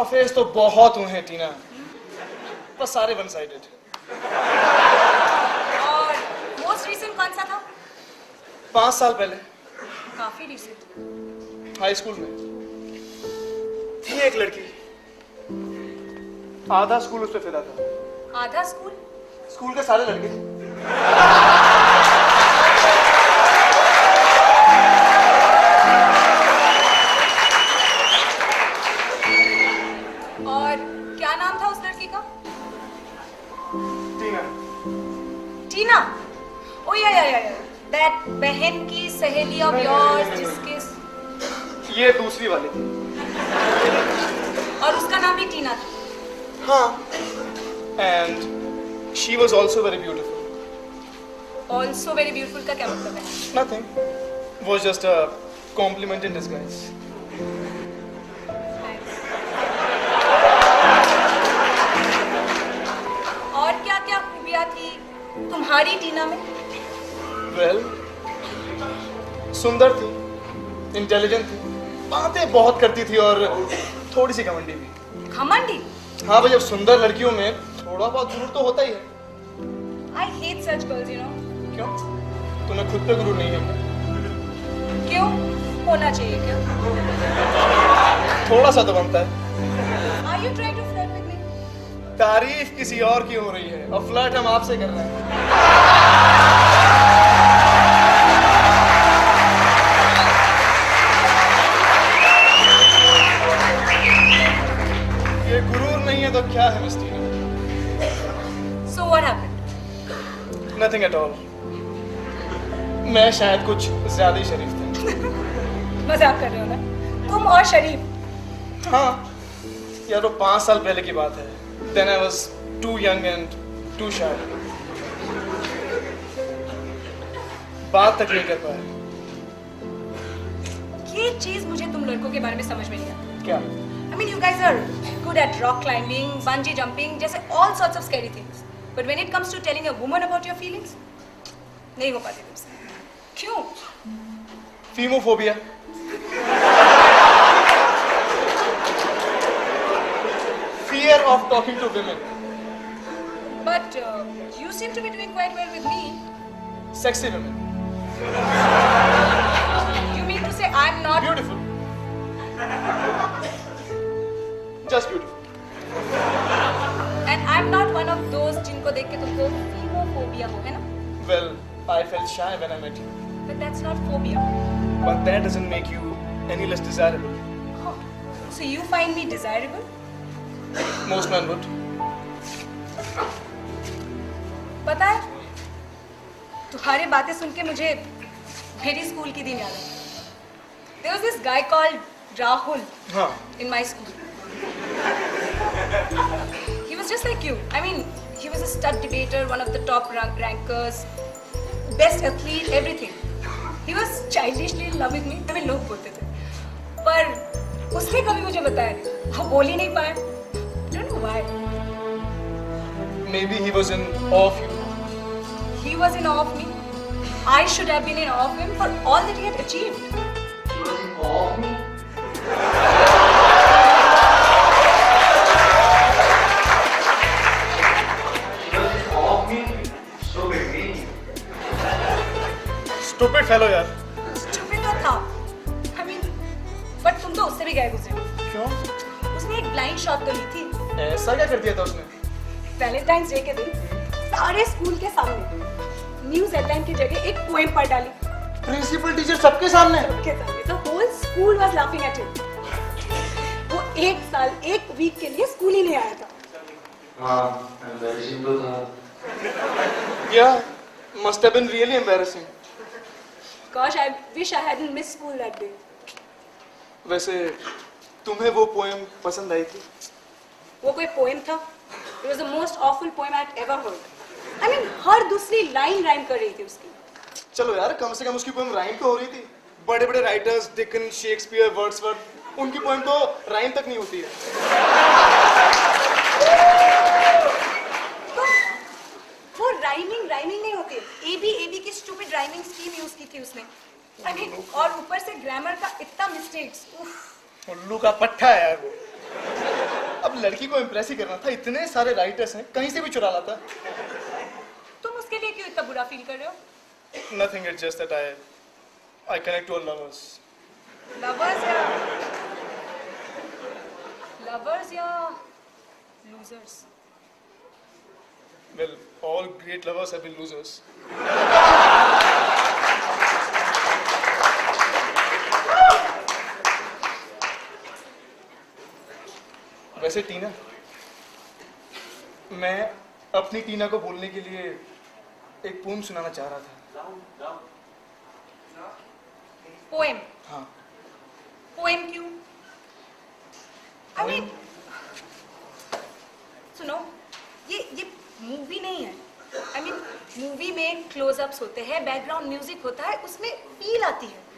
Affairs तो बहुत हुए हैं टीना, पर सारे वन साइडेड। और मोस्ट रिसेंट कौन सा था? 5 साल पहले काफी रिसेंट। हाई स्कूल में थी एक लड़की, आधा स्कूल उस पे फिदा था। आधा स्कूल? स्कूल के सारे लड़के। और क्या नाम था उस लड़की का? टीना। टीना? ओ या दैट बहन की सहेली ऑफ योर्स जिसके ये दूसरी वाली थी। और उसका नाम भी टीना था। हाँ। And she was also very beautiful. Also very beautiful का क्या मतलब है? Nothing. Was just a compliment in disguise. और क्या क्या खूबियाँ थी तुम्हारी टीना में? Well, सुंदर थी, इंटेलिजेंट थी, बातें बहुत करती थी और थोड़ी सी घमंडी भी। घमंडी? हाँ भाई, अब सुंदर लड़कियों में थोड़ा बहुत गुरूर तो होता ही है। I hate such girls, you know. क्यों? तुम्हें खुद पे गुरूर नहीं है क्या? क्यों? होना चाहिए क्या? थोड़ा सा तो बनता है। Are you trying to flirt with me? तारीफ किसी और की हो रही है और फ्लर्ट हम आपसे कर रहे हैं। ये गुरूर नहीं है तो क्या है miss Tina? So what happened? Nothing at all. मैं शायद कुछ ज्यादा ही शरीफ था। मजाक कर रहे हो ना? तुम और शरीफ? हाँ, यार वो 5 साल पहले की बात है। Then I was too young and too shy. बात तक नहीं कर पाया। ये चीज मुझे तुम लड़कों के बारे में समझ में नहीं आती। क्या? I mean, you guys are good at rock climbing, bungee jumping, जैसे all sorts of scary things. But when it comes to telling a woman about your feelings, नहीं हो पाती तुमसे। क्यों? फीमोफोबिया। Fear of talking to women. But you seem to be doing quite well with me. Sexy women. You mean to say I'm not Beautiful. Just beautiful. and I'm not one of those जिनको देख के तुमको femophobia हो, है ना? Well, I felt shy when I met you. But that's not phobia. But that doesn't make you any less desirable. Oh, so you find me desirable? Most men would. पता है, तुम्हारी बातें सुन के मुझे मेरी स्कूल की दिन याद आई। There was this guy called Rahul हाँ. in my school. He was just like you. I mean, he was a stud debater, one of the top rankers, best athlete, everything. He was childishly in love with me. I mean, लोग बोलते थे, पर उसने कभी मुझे बताया नहीं। वो बोल ही नहीं पाया। I don't know why. Maybe he was in awe of you. He was in awe of me. I should have been in awe of him for all that he had achieved. He was in awe of me. He was in awe of me. So baby. Stupid fellow यार. Stupid तो था। I mean, but तुम तो उससे भी गए गुजरे। क्यों? उसने एक ब्लाइंड शॉट तो ली थी। ऐसा क्या कर दिया था उसने? वैलेंटाइंस डे के दिन सारे स्कूल के सामने न्यूज हेडलाइन की जगह एक पोएम पढ़ डाली। प्रिंसिपल टीचर सबके सामने? सबके सामने। The whole school was laughing at him. वो एक साल, एक वीक के लिए स्कूल ही नहीं आया था। हाँ, embarrassing तो था। Yeah, must have been really embarrassing. Gosh, I wish I hadn't missed school that day. वैसे तुम्हें वो पोएम पसंद आई थी? वो कोई पोएम था? It was the most awful poem I'd ever heard. I mean, हर दूसरी लाइन राइम कर रही थी उसकी। चलो यार, कम से कम उसकी पोएम राइम तो हो रही थी। बड़े-बड़े राइटर्स, डिकन, शेक्सपियर, वर्ड्सवर्थ, उनकी पोएम तो राइम तक नहीं होती है। तो वो राइमिंग नहीं होती। एबी की स्टूपिड राइमिंग स्कीम यूज की थी उसने। I mean, और ऊपर से ग्रामर का इतना मिस्टेक्स। उल्लू का पट्टा है यार वो। अब लड़की को इम्प्रेस ही करना था, इतने सारे राइटर्स हैं, कहीं से भी चुरा लाता। तुम उसके लिए क्यों इतना बुरा फील कर रहे हो? Nothing, it's just that I connect to all lovers. Lovers या losers? Well, all great lovers have been losers. वैसे टीना, मैं अपनी टीना को बोलने के लिए एक पोएम सुनाना चाह रहा था। पोएम? हाँ। पोएम क्यों? I mean, सुनो, ये मूवी नहीं है। I mean, मूवी में क्लोजअप्स होते हैं, बैकग्राउंड म्यूजिक होता है, उसमें फील आती है।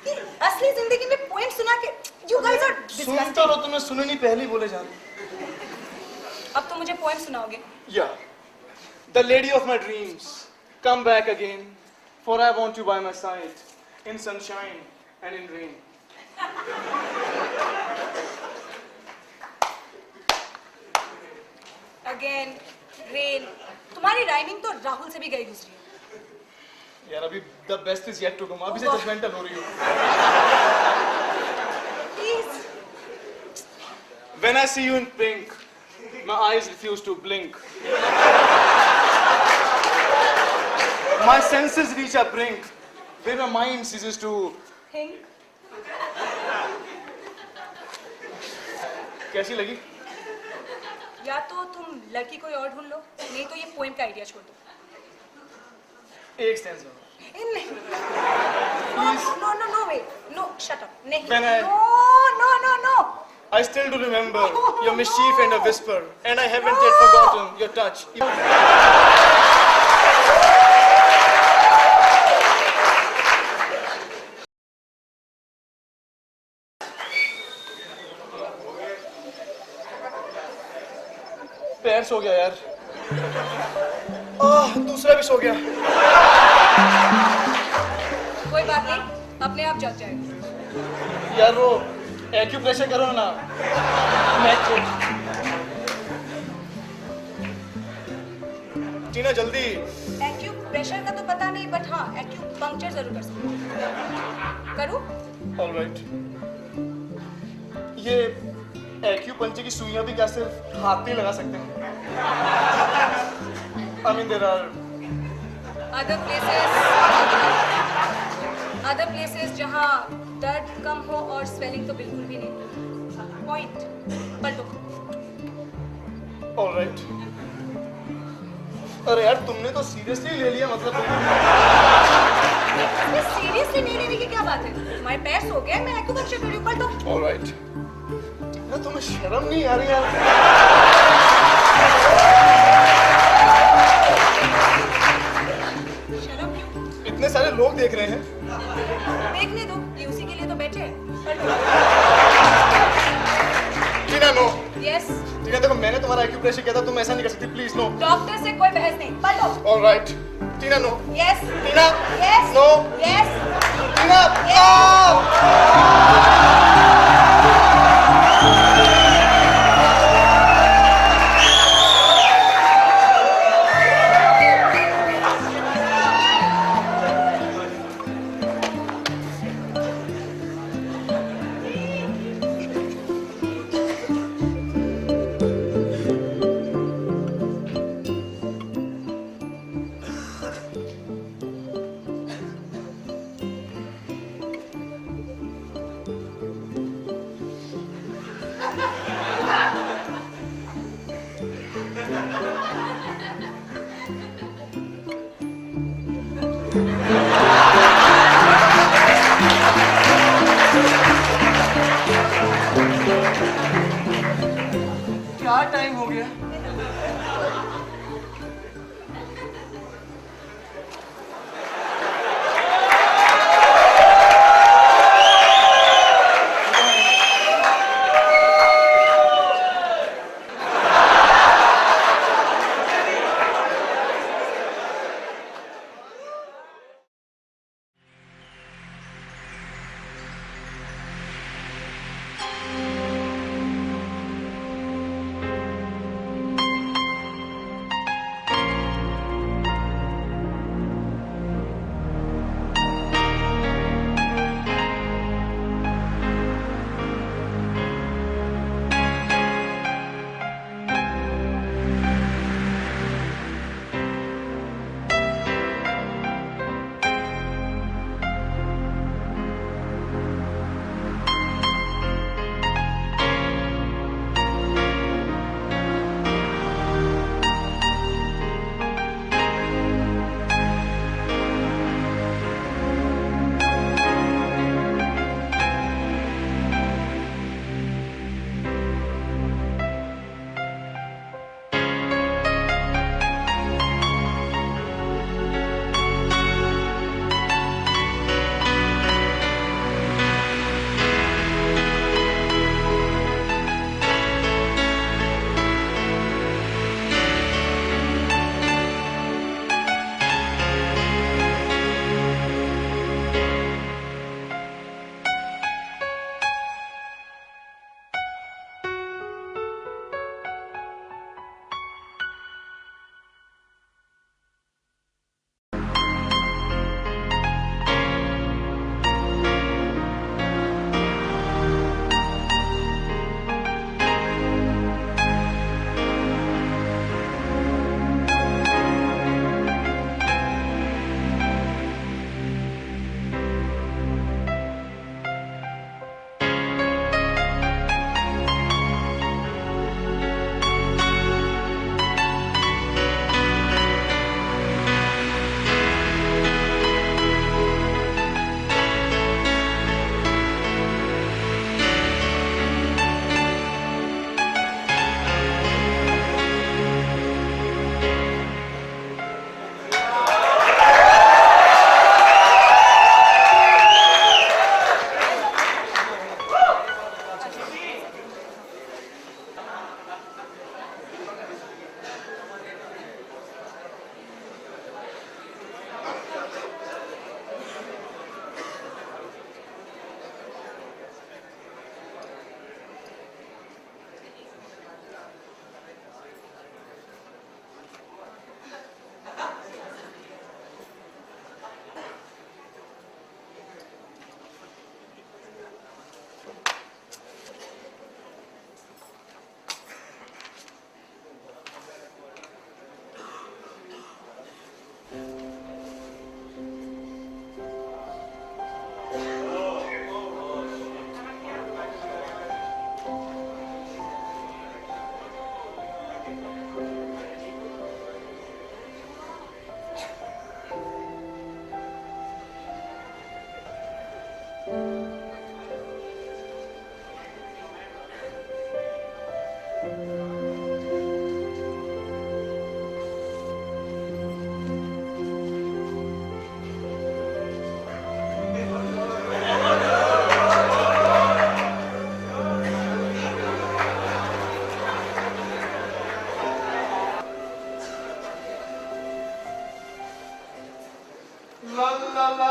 ये असली जिंदगी में पोएम सुना के you guys are soon disgusting. तो लो, तुम्हें सुने नहीं पहले ही बोले जान। अब तो मुझे poem सुनाओगे? Yeah. The lady of my dreams, come back again, for I want you by my side, in sunshine and in rain. Again, rain. तुम्हारी राइमिंग तो राहुल से भी गई गुजरी है। यार अभी the best is yet to come. अभी से Oh. judgmental हो रही हो। Please. When I see you in pink, my eyes refuse to blink. My senses reach a brink, where my mind ceases to. Think. कैसी लगी? या तो तुम लड़की कोई और ढूंढ लो, नहीं तो ये पोएम का आइडिया छोड़ दो। एक स्टैंजा। नहीं। No, wait. No, shut up. नहीं. When I- No. I still do remember your mischief and a whisper, and I haven't yet forgotten your touch. पैर सो गया यार। दूसरा भी सो गया। कोई बात नहीं, अपने आप जग जाएगा। यार वो एक्यूप्रेशर करो ना। मैं टीना जल्दी। एक्यूप्रेशर का तो पता नहीं, बट हाँ एक्यूपंक्चर जरूर कर सकते हो। करूँ? ऑलराइट। ये एक्यूपंक्चर की सुइयां भी क्या सिर्फ हाथ में लगा सकते हैं? I mean there are other places जहाँ दर्द कम हो और स्वेलिंग तो बिल्कुल भी नहीं। पॉइंट पलटो। ऑलराइट। अरे यार तुमने तो सीरियसली ले लिया, मतलब सीरियसली नहीं लेने की क्या बात है? तुम्हारे पैर सो गए, मैं एक्यूपंक्चर कर रही हूँ, पलटो। ऑलराइट। यार तुम्हें शर्म नहीं आ रही यार? शर्म क्यों? इतने सारे लोग देख रहे हैं। देखने दो, ये उसी के लिए तो बैठे हैं। पलटो। टीना नो। यस। टीना देखो, मैंने तुम्हारा एक्यूप्रेशर किया था, तुम ऐसा नहीं कर सकती, प्लीज नो। डॉक्टर से कोई बहस नहीं, पलटो। ऑलराइट। टीना नो। यस। टीना। यस। नो। यस। टीना। क्या टाइम हो गया?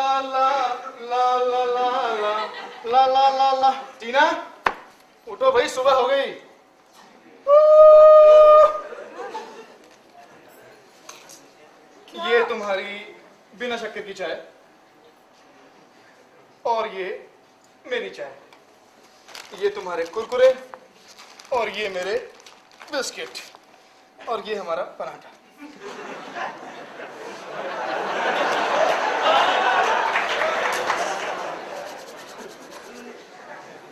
ला ला ला ला ला ला ला ला ला ला। टीना उठो भाई, सुबह हो गई। ये तुम्हारी बिना शक्कर की चाय और ये मेरी चाय। ये तुम्हारे कुरकुरे और ये मेरे बिस्किट और ये हमारा पराठा।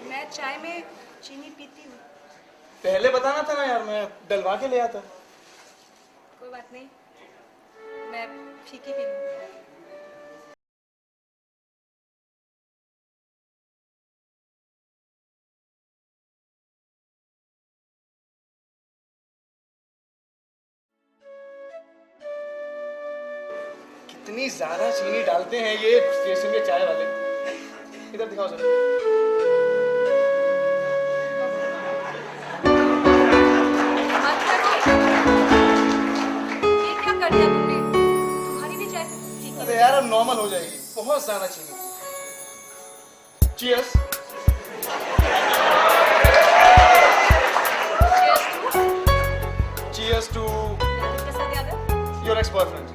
मैं चाय में चीनी पीती हूँ। पहले बताना था ना यार, मैं डलवा के ले आता। कोई बात नहीं, मैं फीकी पी लूँगी। कितनी ज्यादा चीनी डालते हैं ये स्टेशन के चाय वाले। इधर दिखाओ जरा। मत करो। ये क्या कर दिया तुमने? तुम्हारी भी चाय फीकी अरे यार अब नॉर्मल हो जाएगी, बहुत ज्यादा चीनी। Cheers. Cheers to Prasad Yadav. Your ex boyfriend.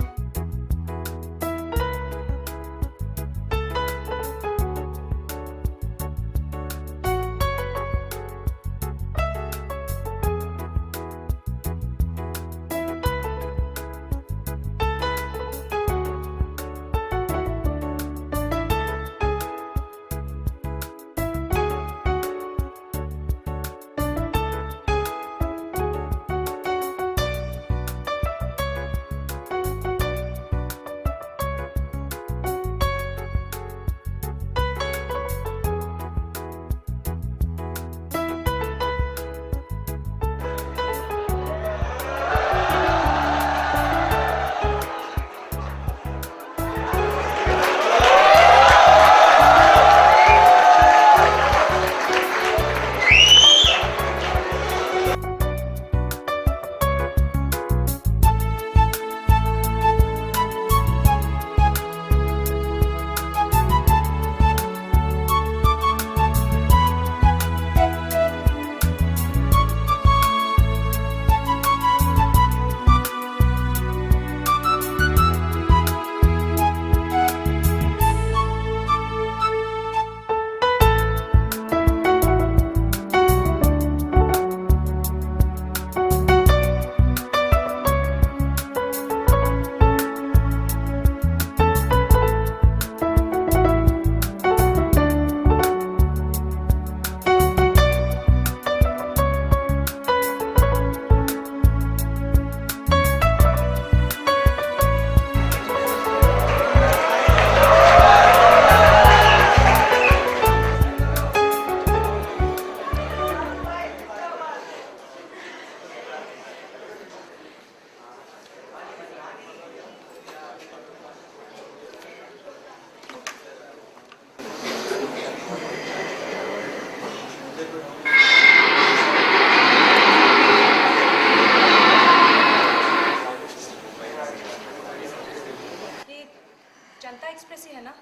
Janata express ही है ना?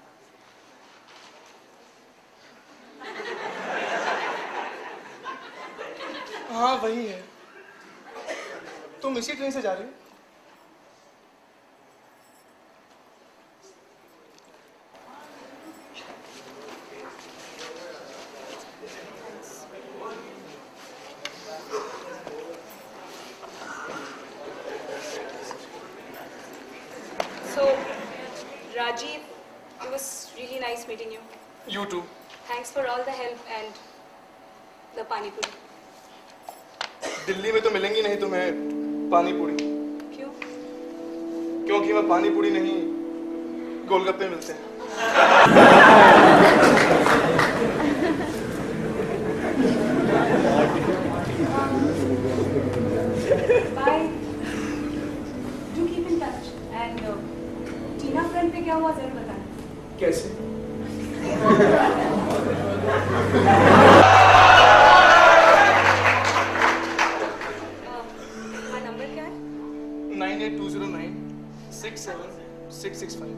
हाँ वही है। तुम इसी ट्रेन से जा रही हो? So, Rajiv, it was really nice meeting you. You too. Thanks for all the help and the pani puri. Delhi में तो मिलेंगी नहीं तुम्हें पानी पूरी, क्यों? क्योंकि वहाँ पानी पूरी नहीं गोलगप्पे मिलते हैं। Bye. Do keep in touch. And Tina friend पे क्या हुआ जरूर बताना. कैसे? हाँ नंबर क्या है? 9820967665।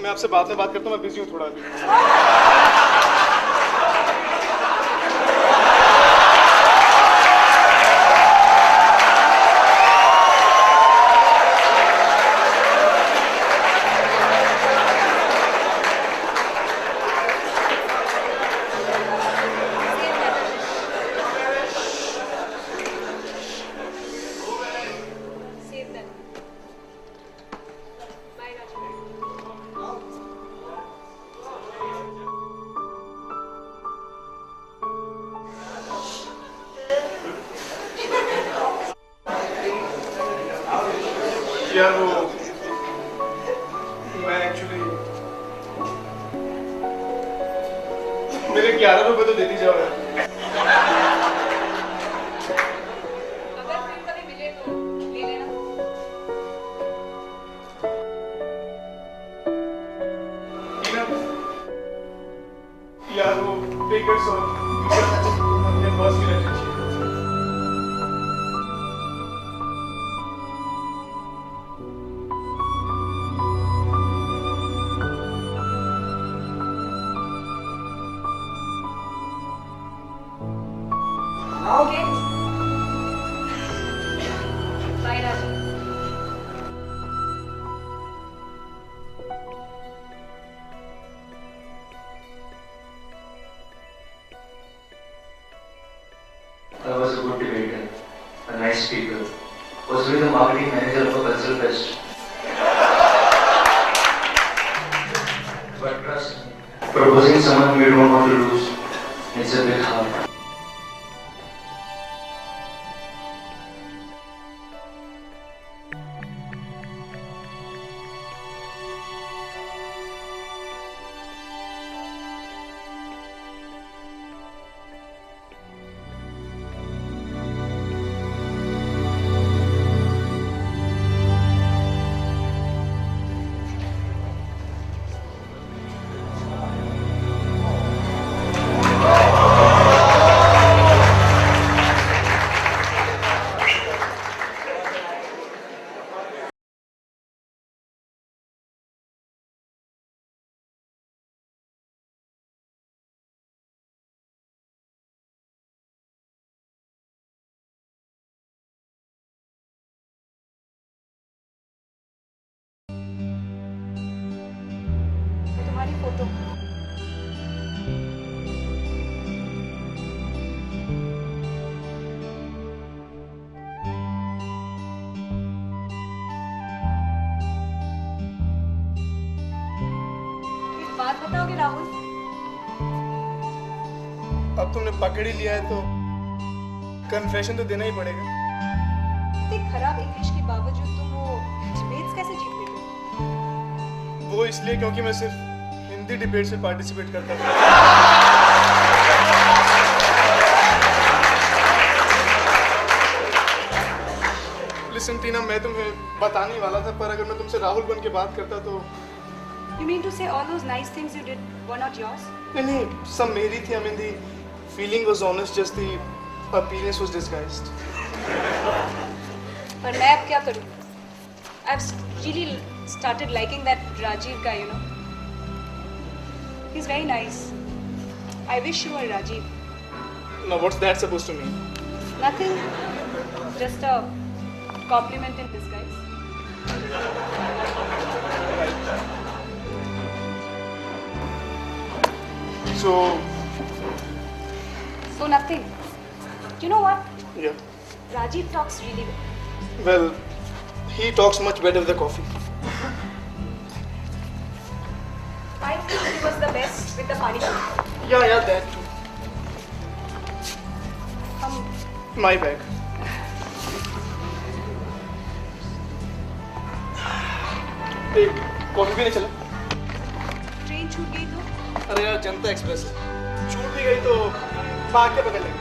मैं आपसे बाद में बात करता हूँ, मैं बिजी हूँ थोड़ा अभी। Save that. Bye, Rajiv. यार वो मैं एक्चुअली मेरे 11 रुपए तो दे दी जाओ यार। अगर फिर कभी मिले तो ले लेना. टीना, यार वो टिकट्स और अपने बॉस की रहनी चाहिए। Okay. Bye, Rajiv. I was a good debater, a nice speaker. Was doing the marketing manager of a cultural fest. But trust me, proposing someone we don't want to lose, it's a bit hard. तुम्हारी photo. एक बात बताओगे राहुल? अब तुमने पकड़ ही लिया है तो कन्फेशन तो देना ही पड़ेगा। इतनी खराब इंग्लिश के बावजूद तुम वो डिबेट्स कैसे जीत लेते हो? वो इसलिए क्योंकि मैं सिर्फ हिंदी डिबेट्स में पार्टिसिपेट करता था। लिसन टीना, मैं तुम्हें बताने ही वाला था, पर अगर मैं तुमसे राहुल बन के बात करता तो You mean to say all those nice things you did were not yours? नहीं, सब मेरी थी। I mean the feeling was honest, just the appearance was disguised. पर मैं अब क्या करूँ? I've really started liking that Rajiv guy, you know. He's very nice. I wish you were Rajiv. Now what's that supposed to mean? Nothing. Just a compliment in disguise. So nothing. You know what? yeah, Rajiv talks really well. well, he talks much better with the coffee. I think he was the best with the pani puri. Yeah, that too. My bag. एक coffee भी नहीं चला? Train छूट गई तो? अरे यार, जनता express है, छूट भी गई तो भाग के पकड़ लेंगे।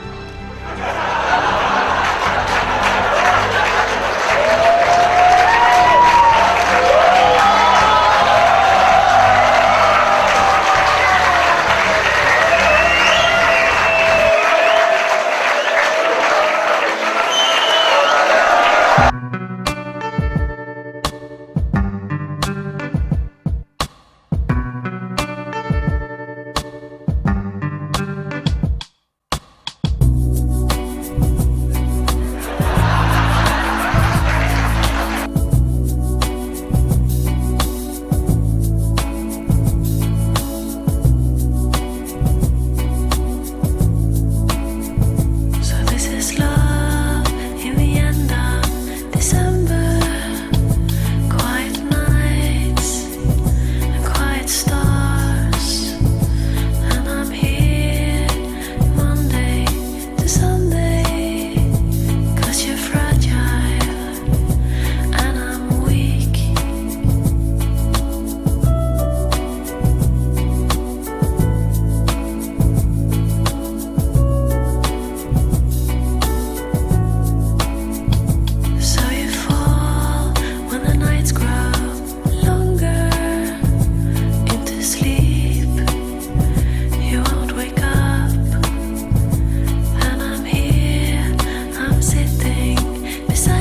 beside